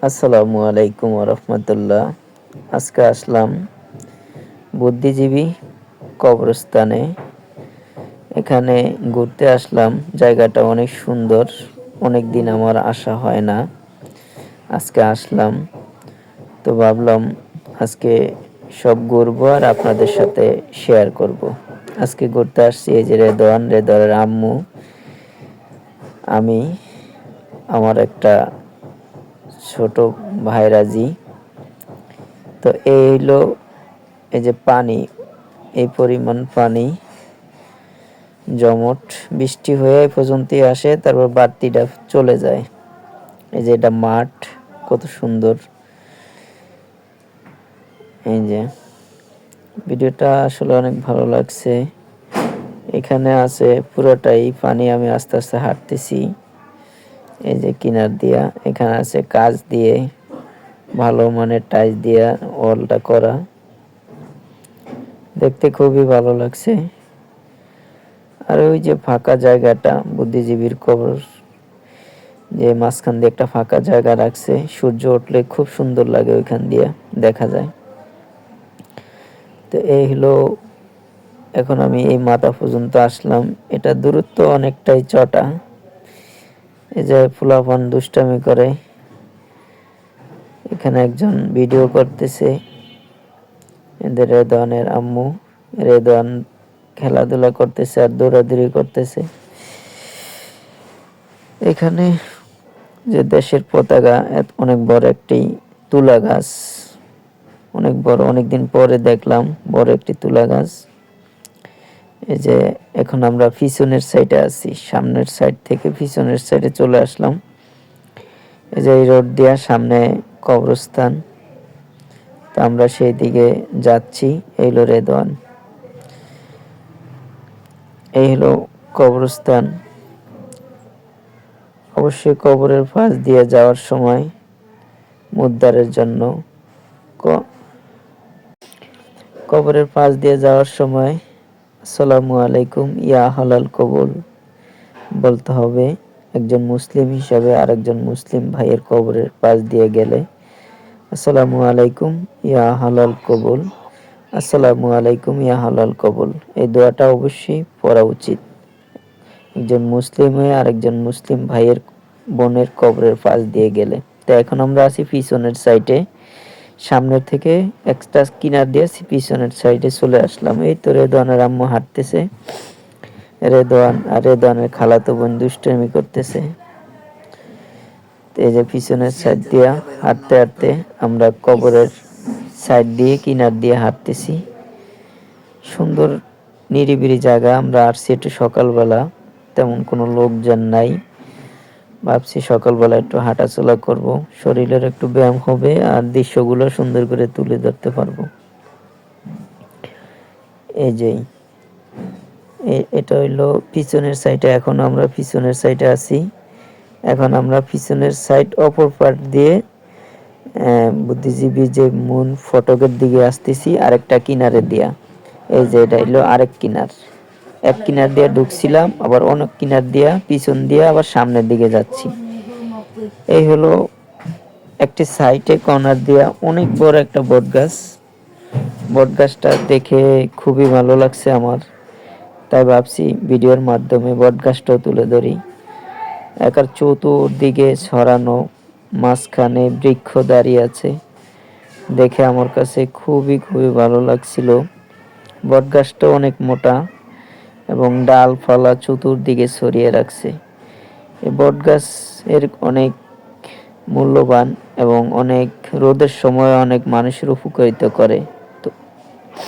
আসসালামু আলাইকুম রহমতুল্লাহ। আজকে আসলাম বুদ্ধিজীবী কবরস্থানে। এখানে ঘুরতে আসলাম। জায়গাটা অনেক সুন্দর, অনেক দিন আমার আসা হয় না, আজকে আসলাম। তো ভাবলাম আজকে সব ঘুরবো আর আপনাদের সাথে শেয়ার করব। আজকে ঘুরতে আসছি এই যে রেদওয়ানের আম্মু, আমি, আমার একটা ছোট ভাই রাজি। তো এই হলো, এই যে পানি, এই পরিমাণ পানি জমট বৃষ্টি হয়ে এই পর্যন্তই আসে, তারপর বাড়তিটা চলে যায়। এই যে এটা মাঠ, কত সুন্দর। এই যে ভিডিওটা আসলে অনেক ভালো লাগছে। এখানে আছে পুরোটাই পানি, আমি আস্তে আস্তে হাঁটতেছি। এই যে কিনার দিয়া, এখানে আছে কাঁচ দিয়ে, ভালো মানের টাইলস দিয়া ওয়ালটা করা, দেখতে খুবই ভালো লাগছে। আর ওই যে ফাঁকা জায়গাটা, বুদ্ধিজীবীর কবর, যে মাঝখান দিয়ে একটা ফাঁকা জায়গা রাখছে, সূর্য উঠলে খুব সুন্দর লাগে ওইখান দিয়ে দেখা যায়। তো এই হলো, এখন আমি এই মাথা পর্যন্ত আসলাম। এটা দূরত্ব অনেকটাই চটা। এই যে ফুলাফান দুষ্টামি করে, এখানে একজন ভিডিও করতেছে। এদের রেদওয়ানের আম্মু, রেদওয়ান খেলাধুলা করতেছে আর দৌড়াদৌড়ি করতেছে। এখানে যে দেশের পতাকা, অনেক বড় একটি তুলা গাছ, অনেক বড়, অনেকদিন পরে দেখলাম বড় একটি তুলা গাছ। এই যে এখন আমরা পিছনের সাইডে আছি, সামনের সাইড থেকে পিছনের সাইডে চলে আসলাম। এই যে এই রোড দিয়া সামনে কবরস্থান, তো আমরা সেই দিকে যাচ্ছি। এই হলো রেদওয়ান, এই হলো কবরস্থান। অবশ্যই কবরের পাশ দিয়ে যাওয়ার সময় মুদ্দারের জন্য, কবরের পাশ দিয়ে যাওয়ার সময় আসসালামু আলাইকুম ইয়া হালাল কবুল বলতে হবে। একজন মুসলিম হিসাবে আরেকজন মুসলিম ভাইয়ের কবরের পাশ দিয়ে গেলে আসসালামু আলাইকুম ইয়া হালাল কবুল, আসসালামু আলাইকুম ইয়া হালাল কবুল, এই দোয়াটা অবশ্যই পড়া উচিত একজন মুসলিম হয়ে আরেকজন মুসলিম ভাইয়ের বোনের কবরের পাশ দিয়ে গেলে। তো এখন আমরা আছি পিছনের সাইডে, সামনের থেকে একটা কিনার দিয়ে পিছনের সাইডে চলে আসলাম। এই তো রেদওয়ানের আম্মু হাঁটতেছে, রেদওয়ান আর রেদওয়ানের খালাতো বোন দুষ্টামি করতেছে। এই যে পিছনের সাইড দিয়ে হাঁটতে হাঁটতে আমরা কবরের সাইড দিয়ে কিনার দিয়ে হাঁটতেছি। সুন্দর নিরিবিলি জায়গা। আমরা আসছি একটু সকালবেলা, তেমন কোনো লোকজন নাই। ভাবছি সকালবেলা একটু হাঁটাচলা করব, শরীরের একটু ব্যায়াম হবে আর দৃশ্যগুলো সুন্দর করে তুলে ধরতে পারবো। এই যে এটা হইলো পিছনের সাইডে, এখন আমরা পিছনের সাইডে আছি। এখন আমরা পিছনের সাইড অপর পার্ট দিয়ে বুদ্ধিজীবী যে মূল ফটকের দিকে আসতেছি, আরেকটা কিনারে দিয়া। এই যে এটা হইলো আরেক কিনার, এক কিনার দিয়ে ঢুকছিলাম, আবার অনেক কিনার দিয়া পিছন দিয়ে আবার সামনের দিকে যাচ্ছি। এই হলো একটি সাইডে কর্নার দিয়া অনেক বড় একটা বট গাছ। বট গাছটা দেখে খুবই ভালো লাগছে আমার, তাই ভাবছি ভিডিওর মাধ্যমে বট গাছটাও তুলে ধরি। একার চতুর্দিকে ছড়ানো, মাঝখানে বৃক্ষ দাঁড়িয়ে আছে, দেখে আমার কাছে খুবই খুবই ভালো লাগছিল। বট গাছটা অনেক মোটা এবং ডালপালা চতুর্দিকে ছড়িয়ে রাখছে। এই বট গাছ এর অনেক মূল্যবান এবং অনেক রোদের সময় অনেক মানুষের উপকারিতা করে।